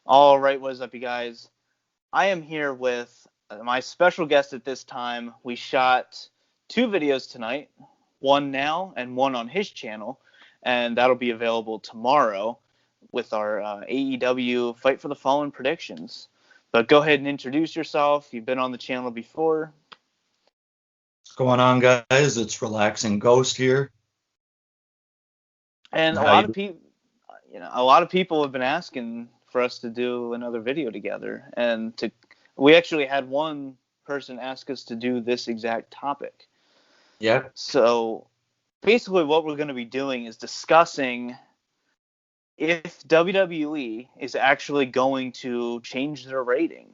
All right, what is up, you guys? I am here with my special guest at this time. We shot two videos tonight, one now and one on his channel, and that'll be available tomorrow with our AEW Fight for the Fallen predictions. But go ahead and introduce yourself. You've been on the channel before. What's going on, guys? It's Relaxing Ghost here. And How you doing? a lot of people have been asking for us to do another video together, and we actually had one person ask us to do this exact topic. Yeah, So basically, what we're going to be doing is discussing if WWE is actually going to change their rating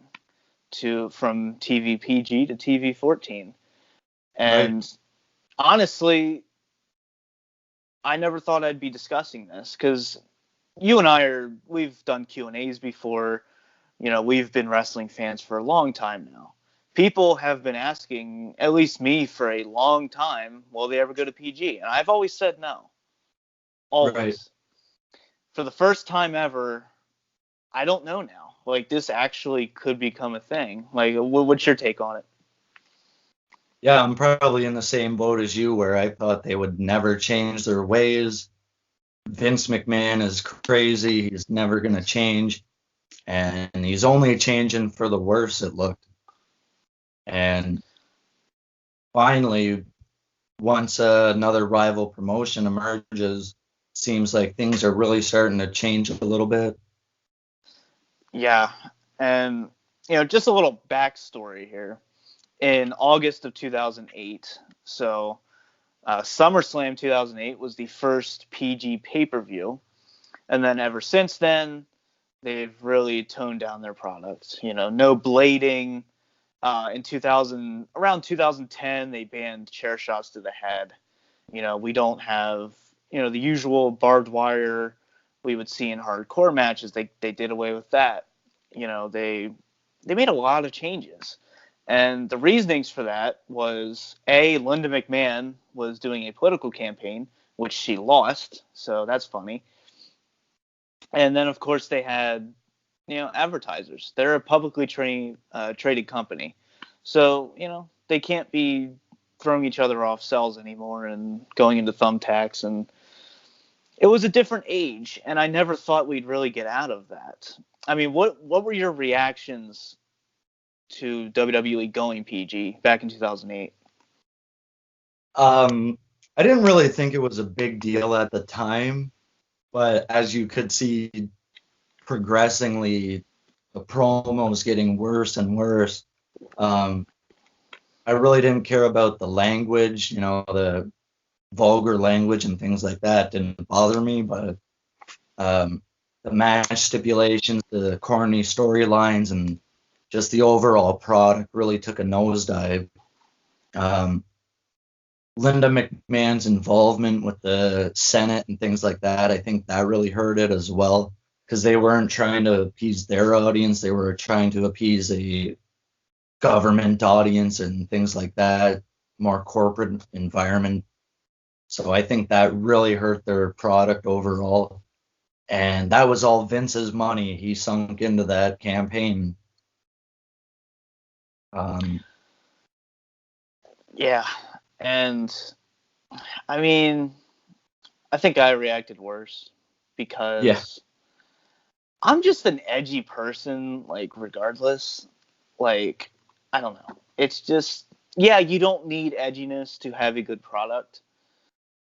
from TV PG to TV 14. right. And honestly, I never thought I'd be discussing this because you and we've done Q&As before. We've been wrestling fans for a long time now. People have been asking, at least me, for a long time, will they ever go to PG? And I've always said no. Right. Always. For the first time ever, I don't know now. Like, this actually could become a thing. Like, what's your take on it? Yeah, I'm probably in the same boat as you where I thought they would never change their ways. Vince McMahon is crazy. He's never going to change. And he's only changing for the worse, it looked. And finally, once another rival promotion emerges, seems like things are really starting to change a little bit. Yeah. And, just a little backstory here. In August of 2008, so SummerSlam 2008 was the first PG pay-per-view. And then ever since then, they've really toned down their products. No blading. In around 2010, they banned chair shots to the head. We don't have, the usual barbed wire we would see in hardcore matches. They did away with that. They made a lot of changes. And the reasonings for that was, A, Linda McMahon was doing a political campaign, which she lost, so that's funny. And then, of course, they had, advertisers. They're a publicly traded company. So, they can't be throwing each other off cells anymore and going into thumbtacks. And it was a different age, and I never thought we'd really get out of that. I mean, what were your reactions to WWE going PG back in 2008? I didn't really think it was a big deal at the time, but as you could see, progressingly the promo was getting worse and worse. Um, I really didn't care about the language, the vulgar language and things like that didn't bother me, but the match stipulations, the corny storylines, and just the overall product really took a nosedive. Um, Linda McMahon's involvement with the Senate and things like that, I think that really hurt it as well because they weren't trying to appease their audience, they were trying to appease a government audience and things like that, more corporate environment. So I think that really hurt their product overall. And that was all Vince's money. He sunk into that campaign. Um, Yeah. And, I mean, I think I reacted worse yeah, because I'm just an edgy person, like, regardless. Like, I don't know. It's just, yeah, you don't need edginess to have a good product.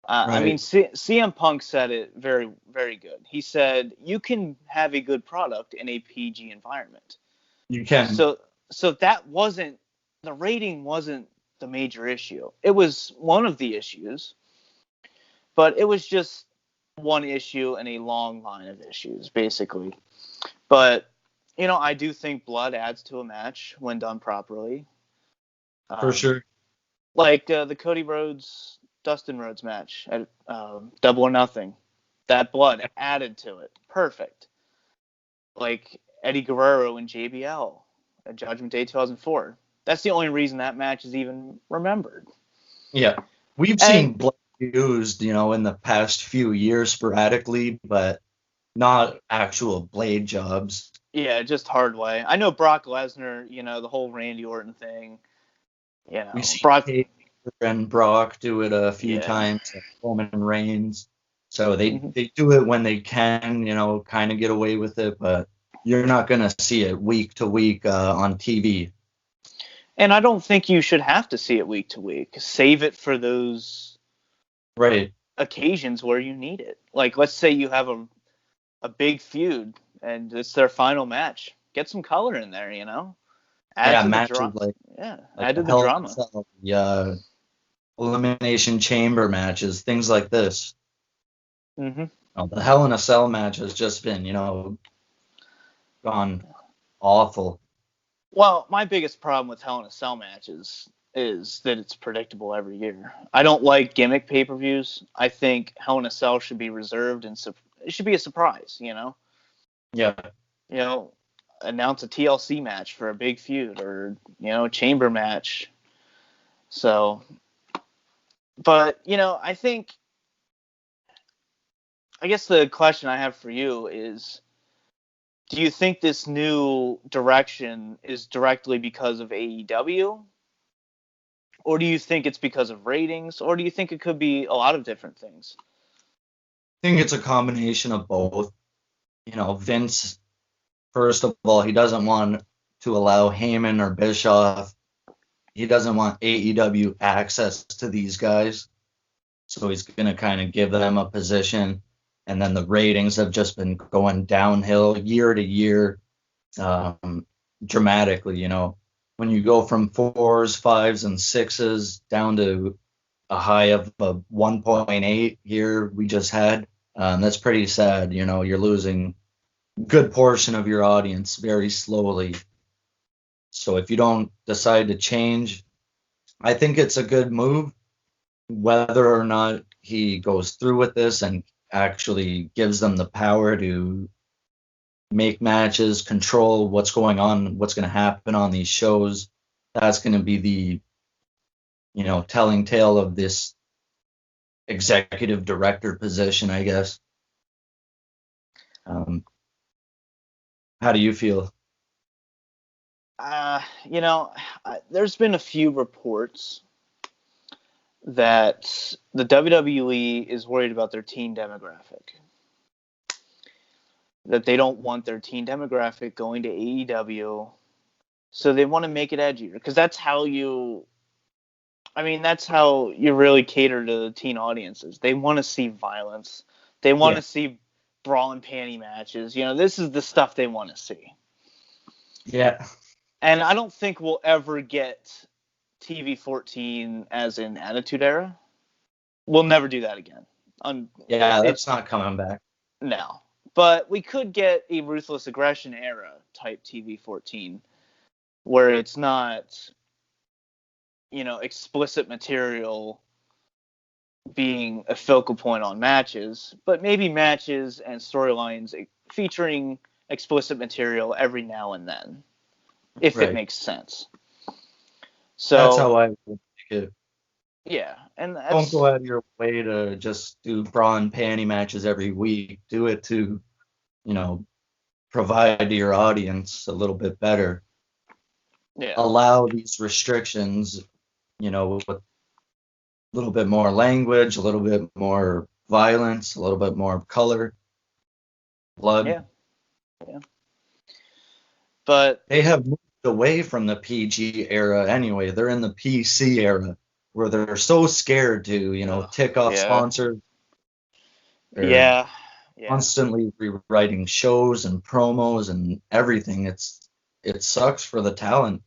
I mean, right. CM Punk said it very, very good. He said, you can have a good product in a PG environment. You can, So, so the rating wasn't the major issue. It was one of the issues, but it was just one issue in a long line of issues, basically. But, I do think blood adds to a match when done properly. for Um, sure. like the Cody Rhodes Dustin Rhodes match at Double or Nothing. That blood added to it. Perfect. Like Eddie Guerrero and JBL at Judgment Day 2004. That's the only reason that match is even remembered. Yeah. We've And seen blood used, in the past few years sporadically, but not actual blade jobs. Yeah, just hard way. I know Brock Lesnar, the whole Randy Orton thing. We've seen Brock. Taker and Brock do it a few Yeah. times, like Roman Reigns. So they, hmm they do it when they can, kind of get away with it, but you're not going to see it week to week on TV. And I don't think you should have to see it week to week. Save it for those Right. occasions where you need it. Like, let's say you have a big feud and it's their final match. Get some color in there, Add Yeah, to the matches drama. Yeah, like add the to the Hell in a drama. Cell, the Elimination Chamber matches, things like this. hmm The Hell in a Cell match has just been, gone awful. Well, my biggest problem with Hell in a Cell matches is that it's predictable every year. I don't like gimmick pay-per-views. I think Hell in a Cell should be reserved and it should be a surprise. Yeah. You know, announce a TLC match for a big feud or a chamber match. So, but I guess the question I have for you is, do you think this new direction is directly because of AEW? Or do you think it's because of ratings? Or do you think it could be a lot of different things? I think it's a combination of both. Vince, first of all, he doesn't want to allow Heyman or Bischoff. He doesn't want AEW access to these guys. So he's going to kind of give them a position. And then the ratings have just been going downhill year to year, dramatically. When you go from fours, fives, and sixes down to a high of a 1.8 here we just had, that's pretty sad. You're losing a good portion of your audience very slowly. So if you don't decide to change, I think it's a good move. Whether or not he goes through with this and actually gives them the power to make matches, control what's going on, what's going to happen on these shows, that's going to be the, telling tale of this executive director position, I guess. Um, how do you feel? Uh, you know, there's been a few reports that the WWE is worried about their teen demographic. That they don't want their teen demographic going to AEW, so they want to make it edgier because that's how you really cater to the teen audiences. They want to see violence. They want Yeah, to see brawl and panty matches. This is the stuff they want to see. yeah, And I don't think we'll ever get TV 14 as in Attitude Era. We'll never do that again. yeah. It That's not coming back. No, but we could get a Ruthless Aggression era type TV 14 where it's not explicit material being a focal point on matches, but maybe matches and storylines featuring explicit material every now and then, if it Right. makes sense. That's So how I would make it. yeah, and Don't go that's out of your way to just do bra and panty matches every week. Do it to, you know, provide to your audience a little bit better. yeah, Allow these restrictions, with a little bit more language, a little bit more violence, a little bit more color, blood. yeah, yeah. But They have moved away from the PG era anyway. They're in the PC era where they're so scared to, tick off yeah, sponsors. They're yeah, yeah. constantly rewriting shows and promos and everything. It sucks for the talent.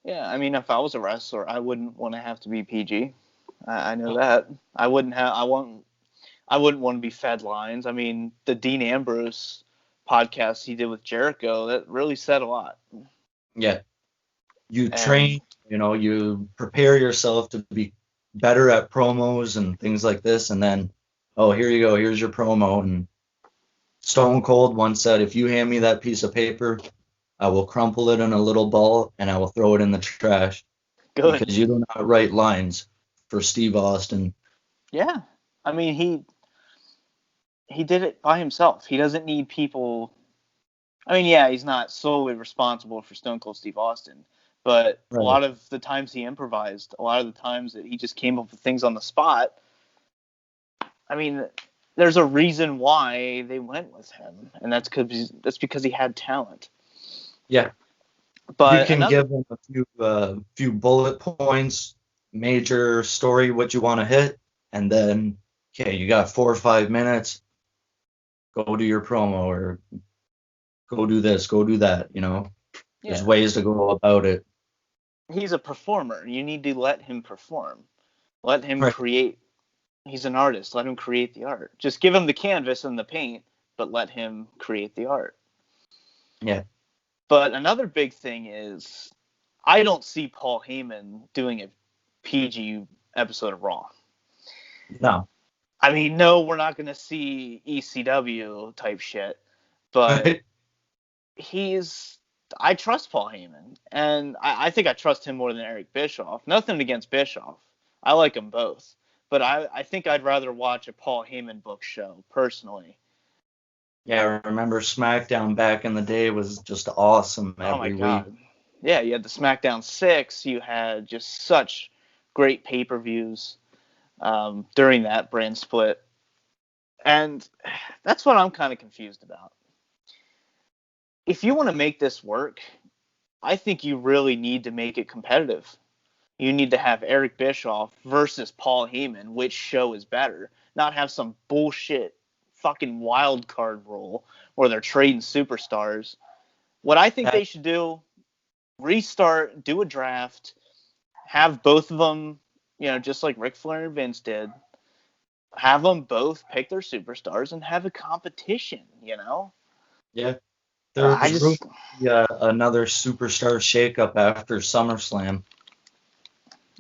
Yeah, I mean, if I was a wrestler, I wouldn't want to have to be PG. I know that. I wouldn't have. I wouldn't want to be fed lines. I mean, the Dean Ambrose podcast he did with Jericho that really said a lot. Yeah, you And train, you prepare yourself to be better at promos and things like this, and then, oh, here you go, here's your promo. And Stone Cold once said, if you hand me that piece of paper, I will crumple it in a little ball and I will throw it in the trash good. because you do not write lines for Steve Austin. Yeah. I mean, he did it by himself. He doesn't need people. I mean, yeah, he's not solely responsible for Stone Cold Steve Austin, but a Right. lot of the times he improvised, a lot of the times that he just came up with things on the spot. I mean, there's a reason why they went with him, and that's because he had talent. Yeah. You But can another, give them a few bullet points, major story, what you want to hit, and then okay, you got 4 or 5 minutes. Go do your promo or go do this, go do that. There's yeah, ways to go about it. he's a performer. You need to let him perform. Let him Right. create. He's an artist. Let him create the art. Just give him the canvas and the paint, but let him create the art. Yeah. But another big thing is I don't see Paul Heyman doing a PG episode of Raw. No. I mean, no, we're not going to see ECW type shit, but Right. he's. I trust Paul Heyman, and I think I trust him more than Eric Bischoff. Nothing against Bischoff. I like them both. But I think I'd rather watch a Paul Heyman book show, personally. Yeah, I remember SmackDown back in the day was just awesome Oh my every week. God. Yeah, you had the SmackDown 6. You had just such great pay-per-views during that brand split. And that's what I'm kind of confused about. If you want to make this work, I think you really need to make it competitive. You need to have Eric Bischoff versus Paul Heyman. Which show is better? Not have some bullshit fucking wild card rule where they're trading superstars. What I think they That, should do, restart, do a draft, have both of them, just like Ric Flair and Vince did, have them both pick their superstars and have a competition. yeah, I there's room just, to be, another superstar shakeup after SummerSlam.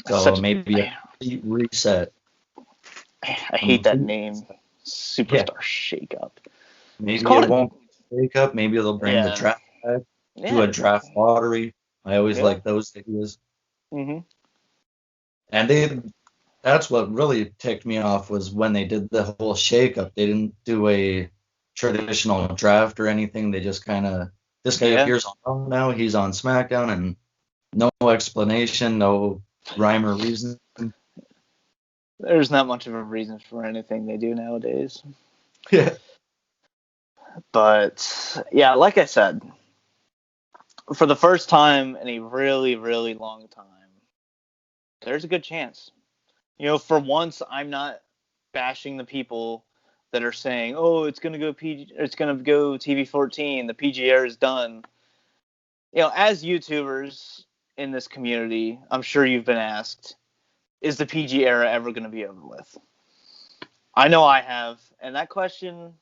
So such a, maybe a I, complete reset. I hate that Complete name, reset. Yeah, superstar shakeup. Just maybe call it it, won't be a shakeup. Maybe they'll bring the yeah, draft back, do yeah, a draft lottery. I always yeah. like those ideas. hmm And that's what really ticked me off was when they did the whole shakeup. They didn't do a traditional draft or anything. They just kind of, this guy Yeah, appears on Raw now, he's on SmackDown, and no explanation, no rhyme or reason. there's not much of a reason for anything they do nowadays. Yeah, But yeah, like I said, for the first time in a really, really long time, there's a good chance. For once, I'm not bashing the people that are saying, "Oh, it's gonna go PG, it's gonna go TV 14. The PG era is done." As YouTubers in this community, I'm sure you've been asked, "Is the PG era ever gonna be over with?" I know I have, and that question,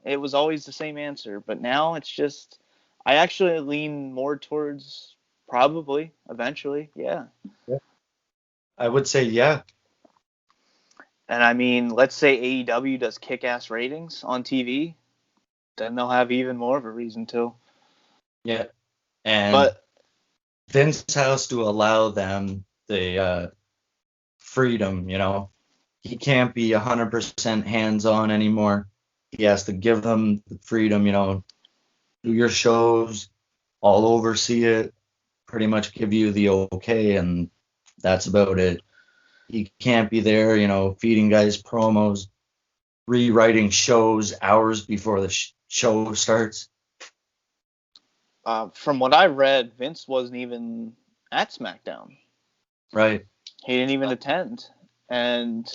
it was always the same answer, but now it's just, I actually lean more towards probably eventually, yeah. yeah. I would say, yeah, And I mean, let's say AEW does kick-ass ratings on TV, then they'll have even more of a reason to. yeah. And But Vince has to allow them the freedom, He can't be 100% hands-on anymore. He has to give them the freedom, do your shows, I'll oversee it, pretty much give you the okay, and that's about it. He can't be there, feeding guys promos, rewriting shows hours before the show starts. from what I read, Vince wasn't even at SmackDown. Right. He didn't even attend. And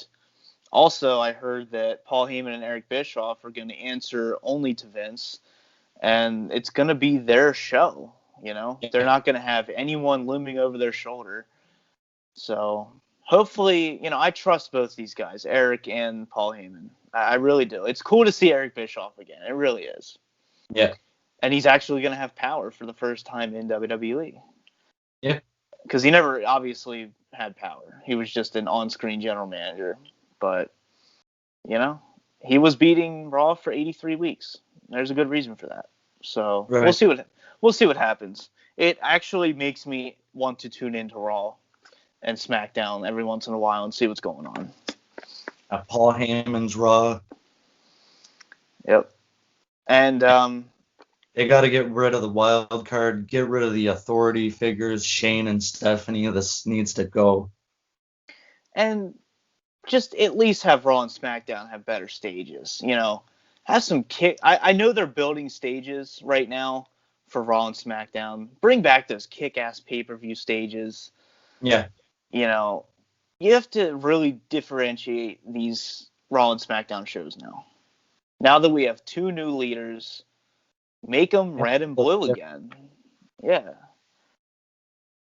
also, I heard that Paul Heyman and Eric Bischoff are going to answer only to Vince, and it's going to be their show. They're Yeah. not going to have anyone looming over their shoulder. So hopefully, I trust both these guys, Eric and Paul Heyman. I really do. It's cool to see Eric Bischoff again. It really is. Yeah. And he's actually going to have power for the first time in WWE. Yeah. Because he never obviously had power. He was just an on-screen general manager. But, you know, he was beating Raw for 83 weeks. There's a good reason for that. So Right. we'll see what happens. It actually makes me want to tune into Raw and SmackDown every once in a while and see what's going on. Paul Heyman's Raw. Yep. And They got to get rid of the wild card, get rid of the authority figures, Shane and Stephanie. This needs to go. just at least have Raw and SmackDown have better stages. Have some kick. I know they're building stages right now for Raw and SmackDown. Bring back those kick-ass pay-per-view stages. Yeah. You know, you have to really differentiate these Raw and SmackDown shows now. Now that we have two new leaders, make them red and blue again. Yeah.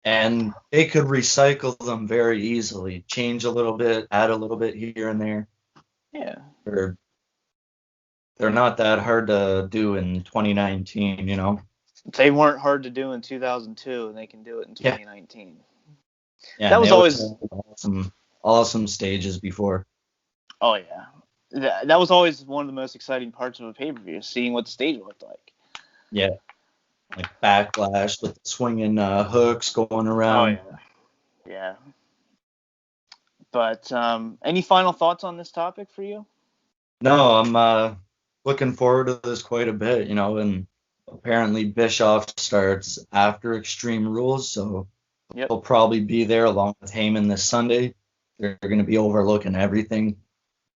And they could recycle them very easily, change a little bit, add a little bit here and there. Yeah. They're not that hard to do in 2019, you know? They weren't hard to do in 2002, and they can do it in 2019. Yeah, that was always awesome stages before. Oh yeah, that was always one of the most exciting parts of a pay-per-view, seeing what the stage looked like. Yeah, like Backlash with the swinging hooks going around. Oh yeah. But any final thoughts on this topic for you? No, I'm looking forward to this quite a bit, you know, and apparently Bischoff starts after Extreme Rules, so he'll probably be there along with Heyman this Sunday. They're going to be overlooking everything,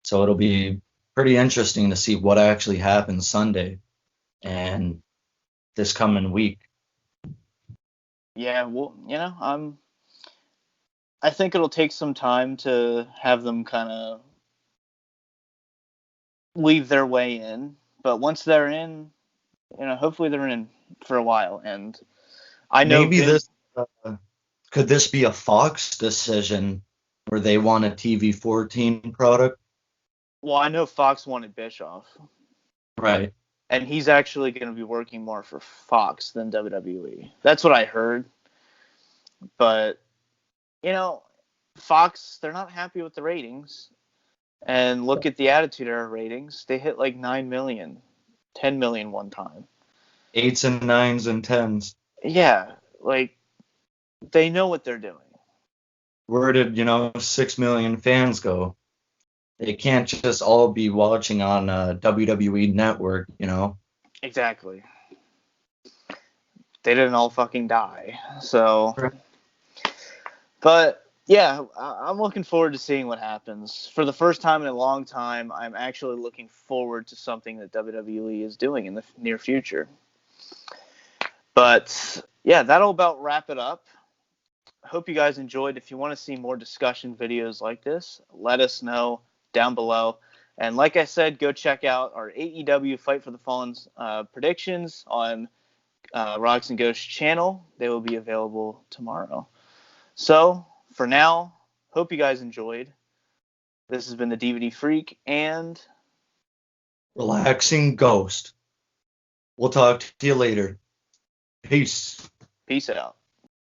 so it'll be pretty interesting to see what actually happens Sunday and this coming week. Yeah, well, I think it'll take some time to have them kind of weave their way in, but once they're in, hopefully they're in for a while. And I know maybe this could this be a Fox decision where they want a TV 14 product? Well, I know Fox wanted Bischoff. Right. And he's actually going to be working more for Fox than WWE. That's what I heard. But, Fox, they're not happy with the ratings. And look at the Attitude Era ratings. They hit like 9 million, 10 million one time. 8s and 9s and 10s. Yeah, like, they know what they're doing. Where did, 6 million fans go? They can't just all be watching on WWE Network, Exactly. They didn't all fucking die. So, but yeah, I'm looking forward to seeing what happens. For the first time in a long time, I'm actually looking forward to something that WWE is doing in the near future. But yeah, that'll about wrap it up. I hope you guys enjoyed. If you want to see more discussion videos like this, let us know down below. And like I said, go check out our AEW Fight for the Fallen's predictions on Rocks and Ghosts channel. They will be available tomorrow. So, for now, hope you guys enjoyed. This has been the DVD Freak and Relaxing Ghost. We'll talk to you later. Peace. Peace out.